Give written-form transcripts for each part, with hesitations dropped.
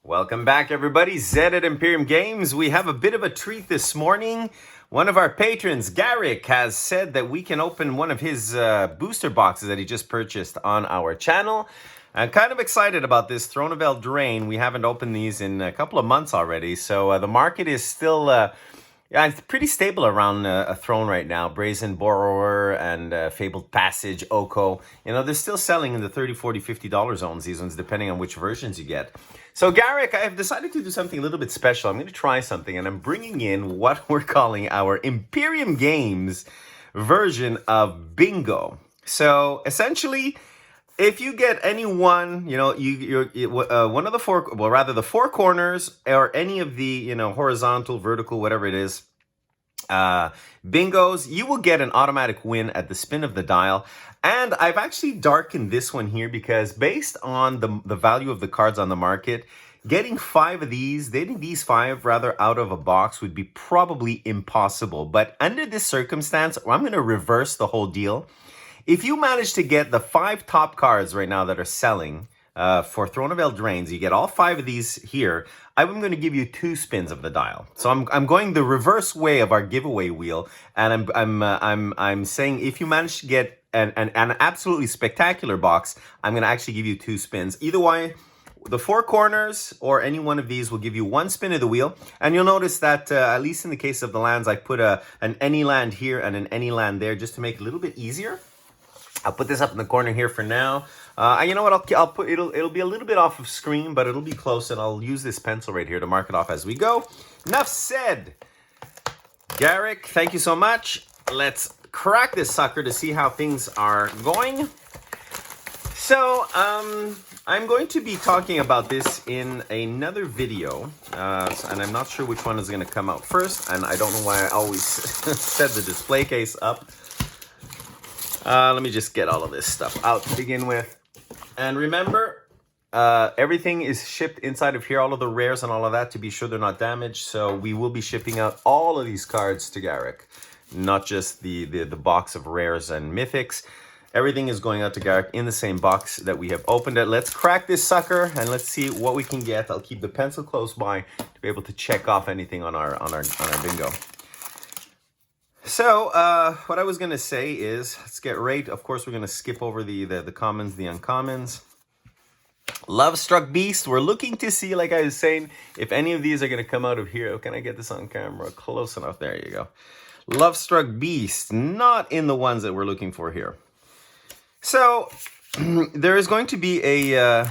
Welcome back, everybody. Zed at Imperium Games. We have a bit of a treat this morning. One of our patrons, Garrick, has said that we can open one of his booster boxes that he just purchased on our channel. I'm kind of excited about this Throne of Eldraine. We haven't opened these in a couple of months already, so the market is still it's pretty stable around a throne right now. Brazen Borrower and Fabled Passage, Oko. You know, they're still selling in the $30, $40, $50 zones, these ones, depending on which versions you get. So, Garrick, I have decided to do something a little bit special. I'm going to try something, and I'm bringing in what we're calling our Imperium Games version of Bingo. So, essentially, if you get any one, you know, one of the four, well, rather the four corners or any of the, you know, horizontal, vertical, whatever it is, bingos, you will get an automatic win at the spin of the dial. And I've actually darkened this one here because based on the value of the cards on the market, getting these five rather out of a box would be probably impossible. But under this circumstance, I'm going to reverse the whole deal. If you manage to get the 5 top cards right now that are selling for Throne of Eldraine, you get all 5 of these here, I'm going to give you 2 spins of the dial. So I'm going the reverse way of our giveaway wheel, and I'm saying if you manage to get an absolutely spectacular box, I'm going to actually give you 2 spins. Either way, the 4 corners or any one of these will give you 1 spin of the wheel. And you'll notice that, at least in the case of the lands, I put an any land here and an any land there just to make it a little bit easier. I'll put this up in the corner here for now. You know what? I'll put it'll be a little bit off of screen, but it'll be close, and I'll use this pencil right here to mark it off as we go. Enough said. Garrick, thank you so much. Let's crack this sucker to see how things are going. So, I'm going to be talking about this in another video, and I'm not sure which one is going to come out first, and I don't know why I always set the display case up. Let me just get all of this stuff out to begin with. And remember, everything is shipped inside of here, all of the rares and all of that, to be sure they're not damaged. So we will be shipping out all of these cards to Garrick, not just the box of rares and mythics. Everything is going out to Garrick in the same box that we have opened it. Let's crack this sucker and let's see what we can get. I'll keep the pencil close by to be able to check off anything on our bingo. So, what I was going to say is, let's get right. Of course, we're going to skip over the commons, the uncommons. Love Struck Beast. We're looking to see, like I was saying, if any of these are going to come out of here. Oh, can I get this on camera? Close enough. There you go. Love Struck Beast. Not in the ones that we're looking for here. So, there is going to be a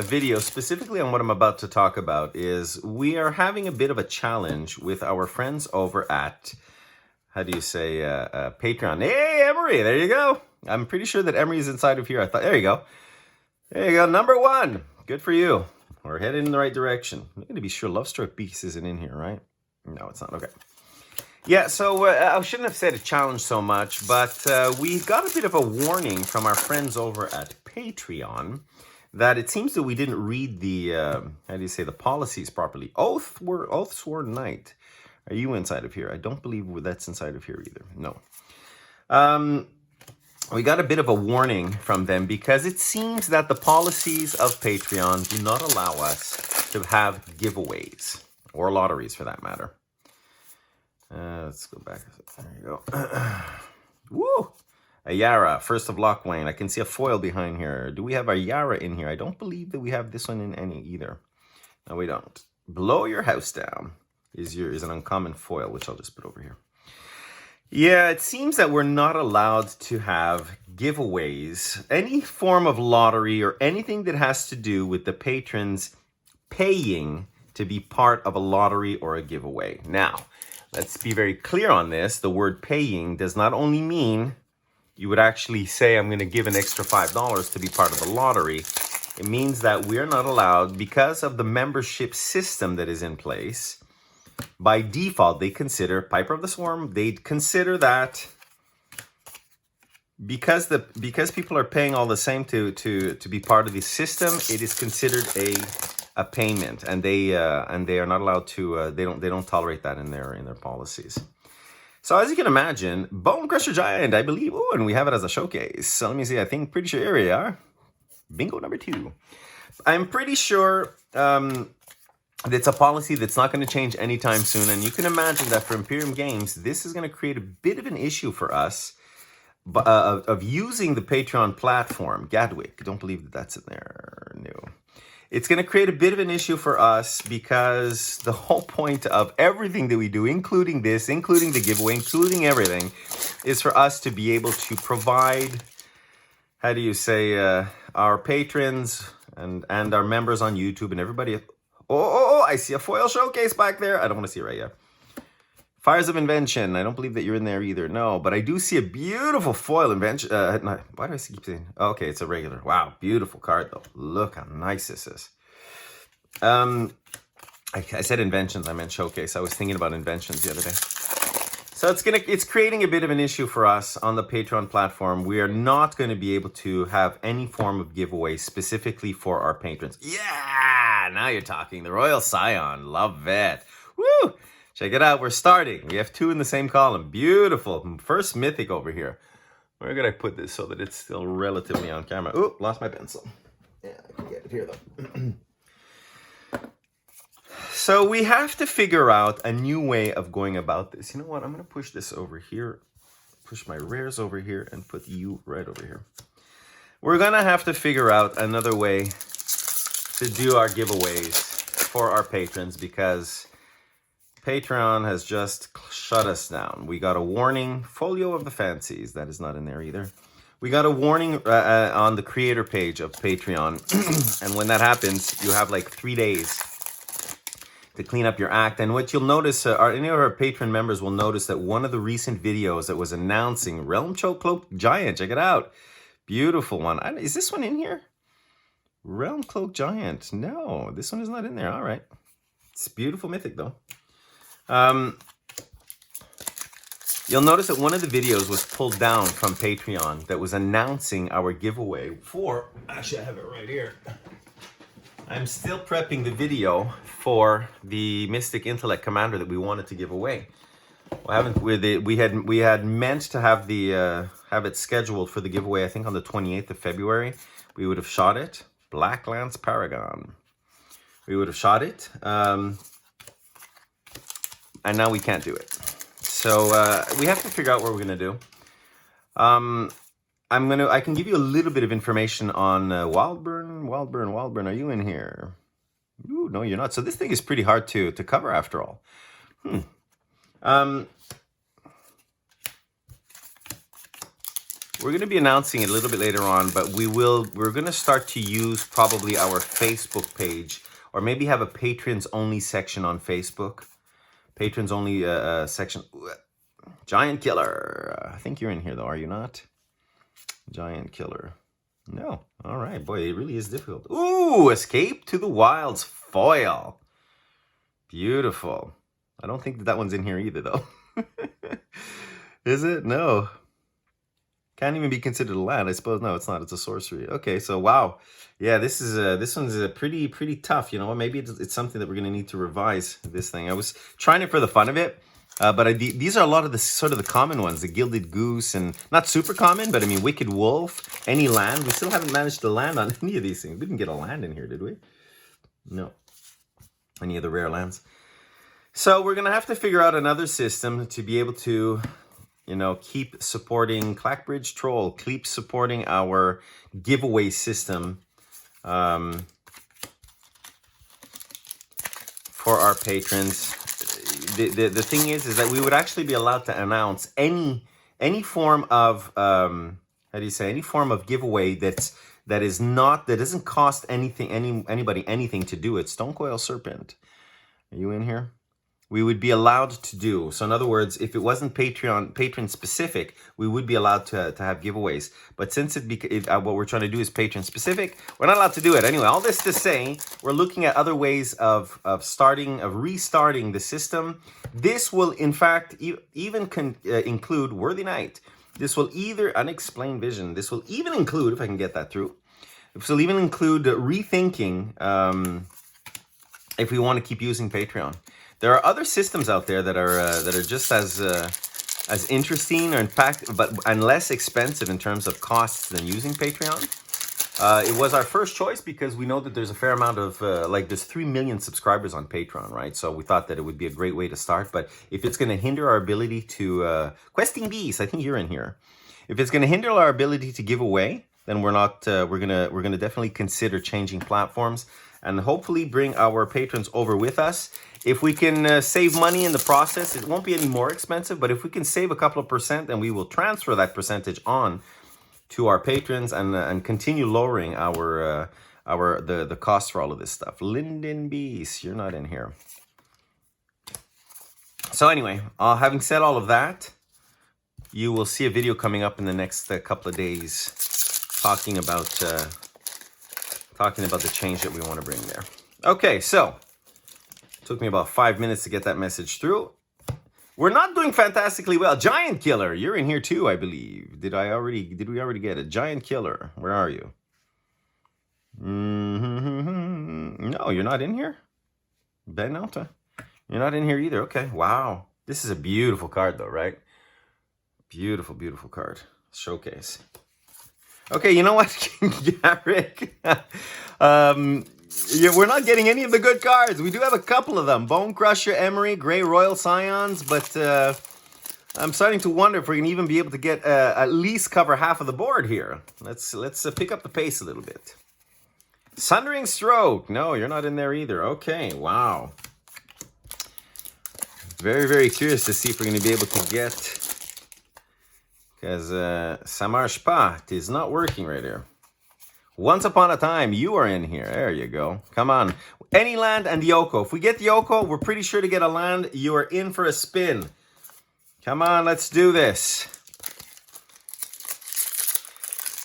video specifically on what I'm about to talk about. Is we are having a bit of a challenge with our friends over at, Patreon. Hey, Emery, there you go. I'm pretty sure that Emery is inside of here. There you go. There you go, number 1. Good for you. We're heading in the right direction. I'm going to be sure Lovestruck Beast isn't in here, right? No, it's not. Okay. Yeah, so I shouldn't have said a challenge so much, but we got a bit of a warning from our friends over at Patreon that it seems that we didn't read the, the policies properly. Oath Sworn Knight. Are you inside of here? I don't believe that's inside of here either. No. We got a bit of a warning from them because it seems that the policies of Patreon do not allow us to have giveaways or lotteries for that matter. Let's go back. There you go. Woo! A Yara, First of Lockwayne. I can see a foil behind here. Do we have a Yara in here? I don't believe that we have this one in any either. No, we don't. Blow Your House Down is an uncommon foil, which I'll just put over here. Yeah, it seems that we're not allowed to have giveaways, any form of lottery or anything that has to do with the patrons paying to be part of a lottery or a giveaway. Now, let's be very clear on this. The word paying does not only mean you would actually say, I'm going to give an extra $5 to be part of the lottery. It means that we're not allowed, because of the membership system that is in place. By default, they consider Piper of the Swarm. They consider that because people are paying all the same to be part of the system, it is considered a payment, and they are not allowed to. They don't tolerate that in their policies. So as you can imagine, Bone Crusher Giant, I believe. Oh, and we have it as a showcase. So let me see. Pretty sure here we are. Bingo number 2. I'm pretty sure it's a policy that's not going to change anytime soon. And you can imagine that for Imperium Games, this is going to create a bit of an issue for us of using the Patreon platform. Gadwick, don't believe that that's in there. No. It's going to create a bit of an issue for us because the whole point of everything that we do, including this, including the giveaway, including everything, is for us to be able to provide, how do you say, our patrons and our members on YouTube and everybody. Oh, I see a foil showcase back there. I don't want to see it right yet. Fires of Invention. I don't believe that you're in there either. No, but I do see a beautiful foil invention. Why do I keep saying? Oh, okay, it's a regular. Wow, beautiful card though. Look how nice this is. I said inventions. I meant showcase. I was thinking about inventions the other day. So it's creating a bit of an issue for us on the Patreon platform. We are not going to be able to have any form of giveaway specifically for our patrons. Yeah, now you're talking. The Royal Scion. Love it. Woo! Check it out. We're starting. We have 2 in the same column. Beautiful. First mythic over here. Where could I put this so that it's still relatively on camera? Ooh, lost my pencil. Yeah, I can get it here though. So we have to figure out a new way of going about this. You know what? I'm going to push this over here. Push my rares over here and put you right over here. We're going to have to figure out another way to do our giveaways for our patrons because Patreon has just shut us down. We got a warning. Folio of the Fancies. That is not in there either. We got a warning on the creator page of Patreon. And when that happens, you have like 3 days to clean up your act. And what you'll notice, any of our patron members will notice that one of the recent videos that was announcing Realm Choke Cloak Giant, check it out. Beautiful one. Is this one in here? Realm Cloak Giant. No, this one is not in there. All right. It's beautiful mythic though. You'll notice that one of the videos was pulled down from Patreon that was announcing our giveaway for, actually I have it right here. I'm still prepping the video for the Mystic Intellect Commander that we wanted to give away. We had meant to have have it scheduled for the giveaway, I think on the 28th of February. We would have shot it. Black Lance Paragon. We would have shot it. And now we can't do it. So we have to figure out what we're gonna do. I can give you a little bit of information on Wildburn. Are you in here? Ooh, no, you're not. So this thing is pretty hard to cover after all. We're going to be announcing it a little bit later on, but we're going to start to use probably our Facebook page, or maybe have a patrons only section on Facebook. Patrons only section. Giant Killer. I think you're in here though, are you not? Giant Killer. No. All right. Boy, it really is difficult. Ooh, Escape to the Wilds foil. Beautiful. I don't think that one's in here either, though. Is it? No. Can't even be considered a land, I suppose. No, it's not. It's a sorcery. Okay, so wow. Yeah, this one's a pretty tough. You know, maybe it's something that we're going to need to revise this thing. I was trying it for the fun of it. But these are a lot of the sort of the common ones, the Gilded Goose, and not super common, but I mean, Wicked Wolf, any land. We still haven't managed to land on any of these things. We didn't get a land in here, did we? No. Any of the rare lands. So we're going to have to figure out another system to be able to, you know, keep supporting Clackbridge Troll, keep supporting our giveaway system for our patrons. The thing is that we would actually be allowed to announce any form of any form of giveaway that doesn't cost anybody anything to do it. Stonecoil Serpent, are you in here? We would be allowed to do. So in other words, if it wasn't patron specific, we would be allowed to have giveaways. But since what we're trying to do is patron specific, we're not allowed to do it. Anyway, all this to say, we're looking at other ways of restarting the system. This will, in fact, even include Worthy Knight. This will either Unexplained Vision. This will even include, if I can get that through, this will even include rethinking if we want to keep using Patreon. There are other systems out there that are just as interesting, or in fact, and less expensive in terms of costs than using Patreon. It was our first choice because we know that there's a fair amount of, like there's 3 million subscribers on Patreon, right? So we thought that it would be a great way to start. But if it's going to hinder our ability to, Questing Beast, I think you're in here. If it's going to hinder our ability to give away, then we're not, we're gonna definitely consider changing platforms and hopefully bring our patrons over with us. If we can save money in the process, it won't be any more expensive, but if we can save a couple of percent, then we will transfer that percentage on to our patrons and continue lowering the cost for all of this stuff. Linden Beast, you're not in here. So anyway, having said all of that, you will see a video coming up in the next couple of days talking about the change that we want to bring there. Okay, so it took me about 5 minutes to get that message through. We're not doing fantastically well. Giant Killer, you're in here too, I believe. Did we already get it? Giant Killer, where are you? No, you're not in here? Ben Alta, you're not in here either. Okay, wow. This is a beautiful card though, right? Beautiful, beautiful card. Showcase. Okay, you know what, Garrick? We're not getting any of the good cards. We do have a couple of them. Bone Crusher, Emery, Grey Royal Scions, but I'm starting to wonder if we're going to even be able to get at least cover half of the board here. Let's pick up the pace a little bit. Sundering Stroke. No, you're not in there either. Okay, wow. Very, very curious to see if we're going to be able to get... Because ça marche pas. It is not working right here. Once Upon a Time, you are in here. There you go. Come on. Any land and the Yoko. If we get the Yoko, we're pretty sure to get a land. You are in for a spin. Come on, let's do this.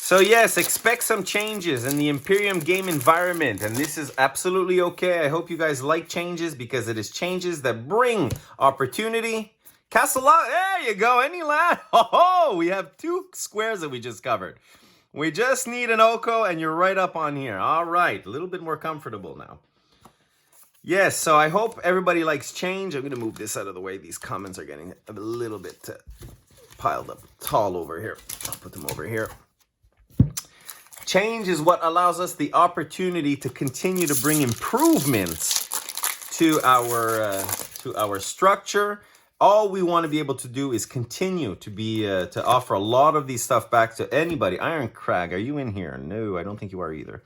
So yes, expect some changes in the Imperium game environment. And this is absolutely okay. I hope you guys like changes because it is changes that bring opportunity. Castle, there you go. Any land. Oh, we have 2 squares that we just covered. We just need an Oko, and you're right up on here. All right, a little bit more comfortable now. Yes, so I hope everybody likes change. I'm going to move this out of the way. These comments are getting a little bit piled up tall over here. I'll put them over here. Change is what allows us the opportunity to continue to bring improvements to our structure. All we want to be able to do is continue to be to offer a lot of these stuff back to anybody. Iron Crag, are you in here? No, I don't think you are either.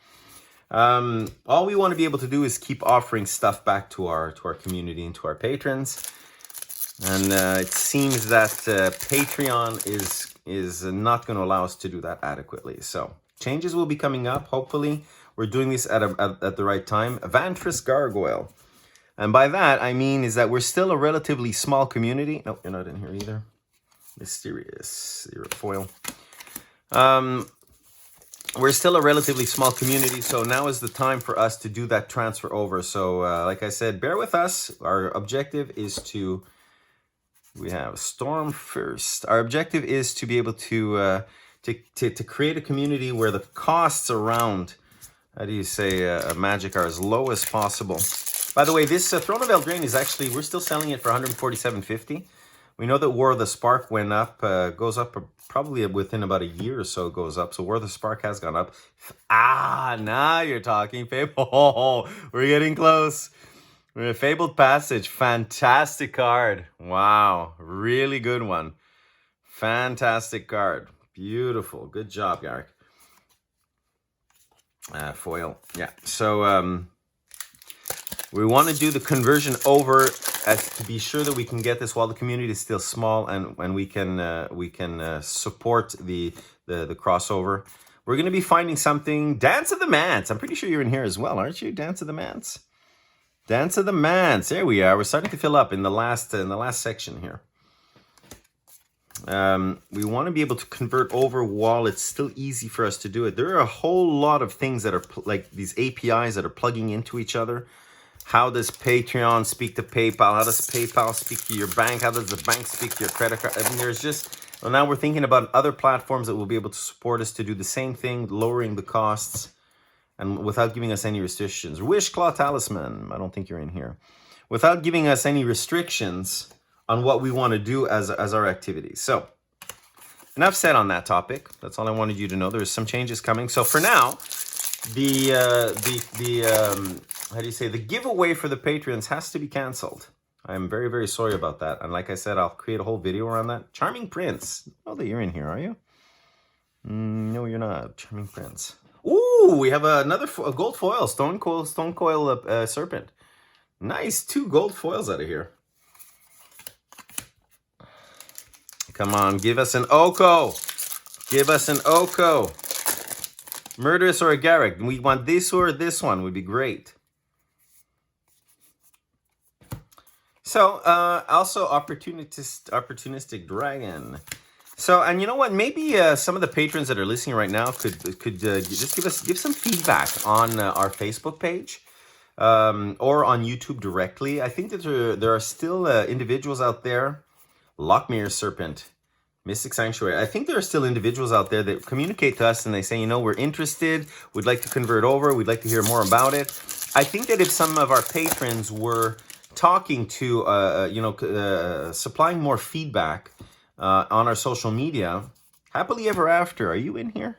All we want to be able to do is keep offering stuff back to our community and to our patrons. And it seems that Patreon is not going to allow us to do that adequately. So changes will be coming up. Hopefully, we're doing this at the right time. Vantress Gargoyle. And by that, I mean is that we're still a relatively small community. Nope, you're not in here either. Mysterious. You're a foil. We're still a relatively small community, so now is the time for us to do that transfer over. So, like I said, bear with us. Our objective is to... We have Storm first. Our objective is to be able to create a community where the costs around, how do you say, magic are as low as possible. By the way, this Throne of Eldraine is actually, we're still selling it for $147.50. We know that War of the Spark went up, goes up probably within about a year or so it goes up. So War of the Spark has gone up. Now you're talking, Fable. Oh, we're getting close. Fabled Passage, fantastic card. Wow, really good one. Fantastic card. Beautiful. Good job, Garrick. Foil. Yeah, so... we want to do the conversion over as to be sure that we can get this while the community is still small and we can support the crossover. We're going to be finding something. Dance of the Mance. I'm pretty sure you're in here as well, aren't you? Dance of the Mance. Dance of the Mance. There we are. We're starting to fill up in the last section here. We want to be able to convert over while it's still easy for us to do it. There are a whole lot of things that are like these APIs that are plugging into each other. How does Patreon speak to PayPal? How does PayPal speak to your bank? How does the bank speak to your credit card? I mean, there's just... Well, now we're thinking about other platforms that will be able to support us to do the same thing, lowering the costs, and without giving us any restrictions. Wishclaw Talisman. I don't think you're in here. Without giving us any restrictions on what we want to do as our activities. So, enough said on that topic. That's all I wanted you to know. There's some changes coming. So for now, how do you say, the giveaway for the patrons has to be canceled. I'm very, very sorry about that. And like I said, I'll create a whole video around that. Charming Prince. Oh, that you're in here, are you? No, you're not. Charming Prince. Ooh, we have another gold foil. Stone Coil Serpent. Nice. 2 gold foils out of here. Come on, give us an Oko. Give us an Oko. Murderous or a Garrick. We want this or this one would be great. So, also opportunistic dragon. So, and you know what? Maybe some of the patrons that are listening right now could just give some feedback on our Facebook page or on YouTube directly. I think that there are still individuals out there. Lockmere Serpent, Mystic Sanctuary. I think there are still individuals out there that communicate to us and they say, you know, we're interested. We'd like to convert over. We'd like to hear more about it. I think that if some of our patrons were talking to, supplying more feedback on our social media, Happily Ever After, are you in here?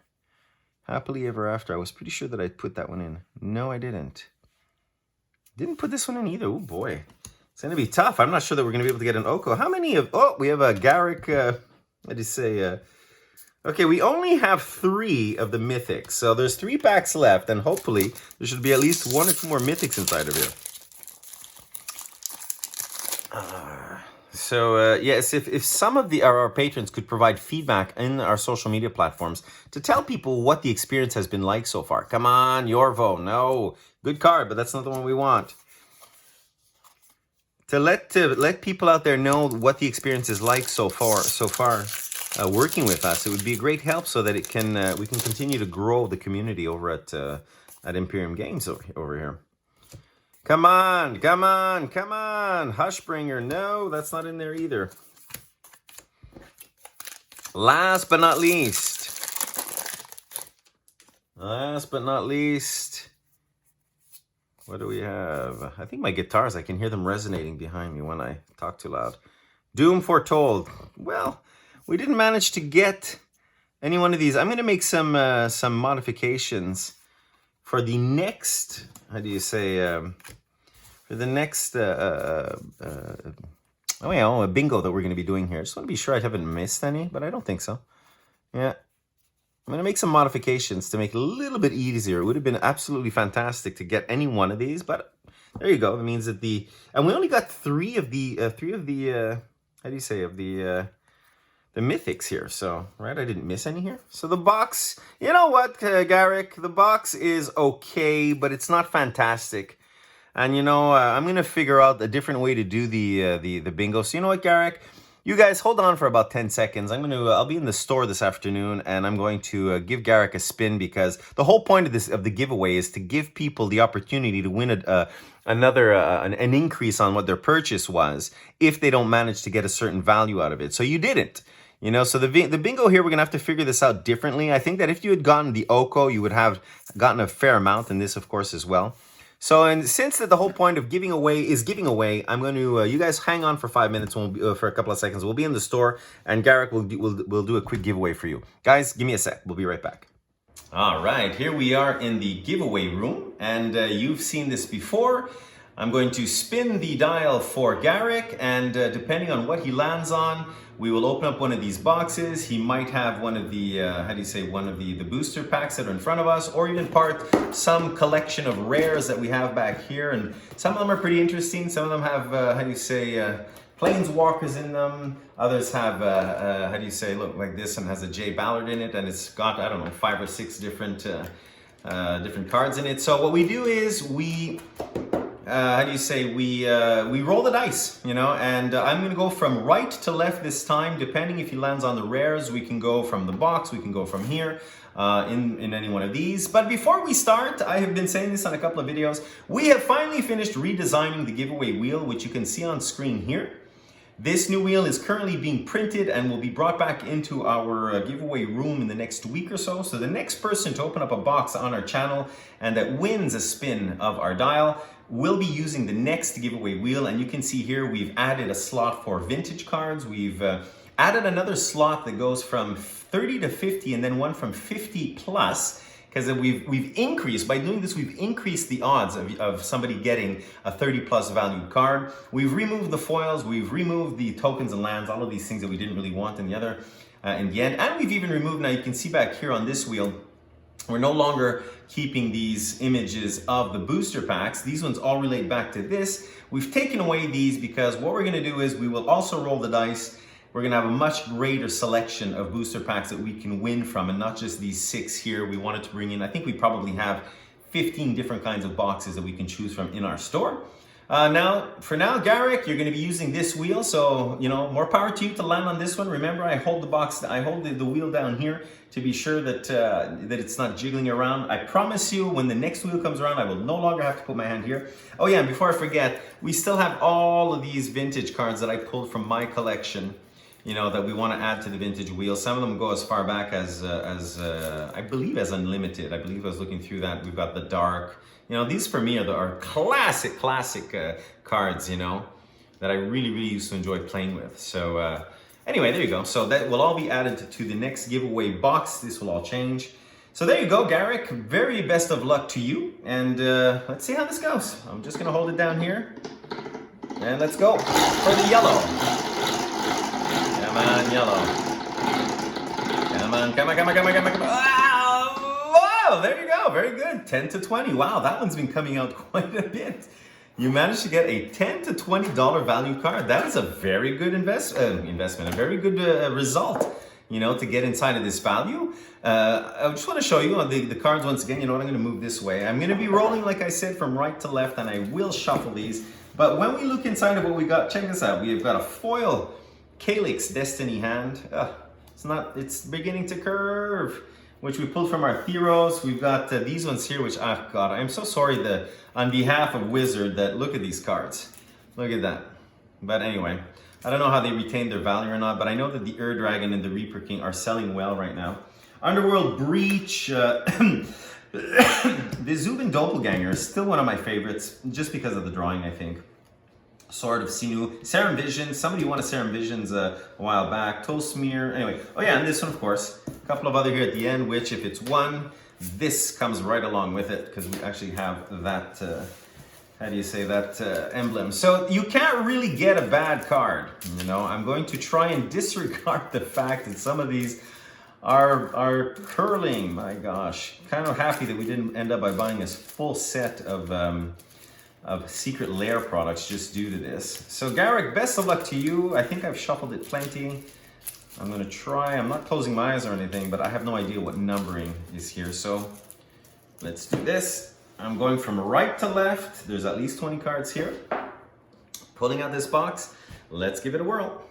Happily Ever After. I was pretty sure that I put that one in. No, I didn't. Didn't put this one in either. Oh, boy. It's going to be tough. I'm not sure that we're going to be able to get an Oko. How many of... Oh, we have a Garrick... what did you say? Okay, we only have 3 of the Mythics. So there's 3 packs left. And hopefully there should be at least 1 or 2 more Mythics inside of here. Yes, if some of our patrons could provide feedback in our social media platforms to tell people what the experience has been like so far. Come on, Yorvo. No. Good card, but that's not the one we want. To let people out there know what the experience is like so far, working with us, it would be a great help so that we can continue to grow the community over at Imperium Games over here. Come on, come on, come on, Hushbringer. No, that's not in there either. Last but not least, what do we have? I think my guitars, I can hear them resonating behind me when I talk too loud. Doom Foretold. Well, we didn't manage to get any one of these. I'm going to make some modifications for the next, how do you say, for the next, a bingo that we're going to be doing here. Just want to be sure I haven't missed any, but I don't think so. Yeah. I'm going to make some modifications to make it a little bit easier. It would have been absolutely fantastic to get any one of these, but there you go. That means that and we only got 3 of the, how do you say, of the Mythics here. So, right, I didn't miss any here. So the box, you know what, Garrick, the box is okay, but it's not fantastic. And, you know, I'm going to figure out a different way to do the bingo. So, you know what, Garrick? You guys hold on for about 10 seconds. I'll be in the store this afternoon and I'm going to give Garrick a spin because the whole point of the giveaway is to give people the opportunity to win an increase on what their purchase was if they don't manage to get a certain value out of it. So you didn't. You know, so the bingo here, we're going to have to figure this out differently. I think that if you had gotten the Oko, you would have gotten a fair amount, and this, of course, as well. So, and since that the whole point of giving away is giving away, I'm going to, you guys hang on for 5 minutes, for a couple of seconds. We'll be in the store, and Garrick will do a quick giveaway for you. Guys, give me a sec. We'll be right back. All right, here we are in the giveaway room, and you've seen this before. I'm going to spin the dial for Garrick, and depending on what he lands on, we will open up one of these boxes. He might have one of the, one of the booster packs that are in front of us, or even some collection of rares that we have back here. And some of them are pretty interesting. Some of them have, planeswalkers in them. Others have, look like this one has a Jay Ballard in it, and it's got, I don't know, 5 or 6 different cards in it. So what we do is we roll the dice, you know, and I'm going to go from right to left this time, depending if he lands on the rares. We can go from the box, we can go from here, in any one of these. But before we start, I have been saying this on a couple of videos, we have finally finished redesigning the giveaway wheel, which you can see on screen here. This new wheel is currently being printed and will be brought back into our giveaway room in the next week or so. So the next person to open up a box on our channel and that wins a spin of our dial will be using the next giveaway wheel. And you can see here we've added a slot for vintage cards. We've added another slot that goes from 30 to 50 and then one from 50 plus, because we've increased, by doing this, we've increased the odds of somebody getting a 30 plus valued card. We've removed the foils, we've removed the tokens and lands, all of these things that we didn't really want in the end. And we've even removed, now you can see back here on this wheel, we're no longer keeping these images of the booster packs. These ones all relate back to this. We've taken away these because what we're gonna do is we will also roll the dice. We're gonna have a much greater selection of booster packs that we can win from, and not just these 6 here. We wanted to bring in, I think we probably have 15 different kinds of boxes that we can choose from in our store. For now, Garrick, you're gonna be using this wheel, so, you know, more power to you to land on this one. Remember, I hold the wheel down here to be sure that that it's not jiggling around. I promise you, when the next wheel comes around, I will no longer have to put my hand here. Oh yeah, and before I forget, we still have all of these vintage cards that I pulled from my collection, you know, that we want to add to the vintage wheel. Some of them go as far back as I believe as unlimited. I believe I was looking through that. We've got the dark. You know, these for me are classic cards, you know, that I really used to enjoy playing with. So anyway, there you go. So that will all be added to the next giveaway box. This will all change. So there you go, Garrick. Very best of luck to you. And let's see how this goes. I'm just going to hold it down here. And let's go for the yellow. Come on, yellow. Come on, come on, come on, come on, come on, come on. Whoa, there you go. Very good. 10 to 20. Wow, that one's been coming out quite a bit. You managed to get a $10 to $20 value card. That is a very good investment, a very good result, you know, to get inside of this value. I just want to show you the cards once again. You know what, I'm going to move this way. I'm going to be rolling, like I said, from right to left, and I will shuffle these. But when we look inside of what we got, check this out. We've got a foil Calyx Destiny hand. It's beginning to curve, which we pulled from our Theros. We've got these ones here, which God, I'm so sorry on behalf of Wizard that look at these cards. Look at that. But anyway, I don't know how they retain their value or not, but I know that the Dragon and the Reaper King are selling well right now. Underworld Breach, the Zubin Doppelganger is still one of my favorites, just because of the drawing, I think. Sword of Sinew, Serum Visions. Somebody wanted Serum Visions a while back. Tollsmear. Anyway, oh yeah, and this one, of course. A couple of other here at the end, which if it's one, this comes right along with it because we actually have that, how do you say that, emblem. So you can't really get a bad card. You know, I'm going to try and disregard the fact that some of these are curling. My gosh, kind of happy that we didn't end up by buying this full set of Secret Lair products just due to this. So Garrick, best of luck to you. I think I've shuffled it plenty. I'm going to try. I'm not closing my eyes or anything, but I have no idea what numbering is here. So let's do this. I'm going from right to left. There's at least 20 cards here. Pulling out this box. Let's give it a whirl.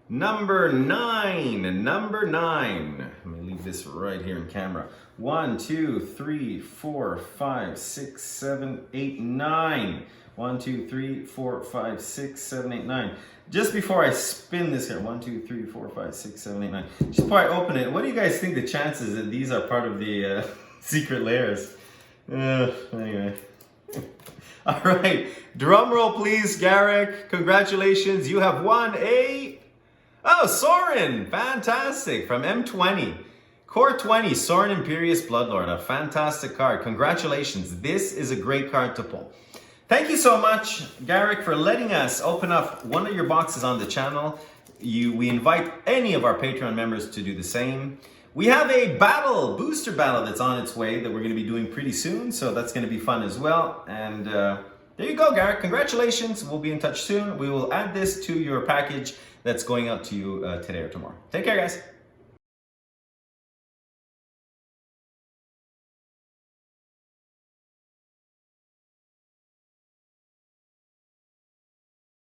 Number 9. Number 9. Let me leave this right here in camera. 1, 2, 3, 4, 5, 6, 7, 8, 9. 1, 2, 3, 4, 5, 6, 7, 8, 9. Just before I spin this here, 1, 2, 3, 4, 5, 6, 7, 8, 9. Just before I open it, what do you guys think the chances that these are part of the Secret Lairs? Anyway. All right, drum roll please, Garrick. Congratulations, you have won a... Oh, Sorin, fantastic, from M20. Core 20, Sorin Imperious Bloodlord, a fantastic card. Congratulations, this is a great card to pull. Thank you so much, Garrick, for letting us open up one of your boxes on the channel. We invite any of our Patreon members to do the same. We have a booster battle that's on its way that we're going to be doing pretty soon, so that's going to be fun as well. And there you go, Garrick. Congratulations. We'll be in touch soon. We will add this to your package that's going out to you today or tomorrow. Take care, guys.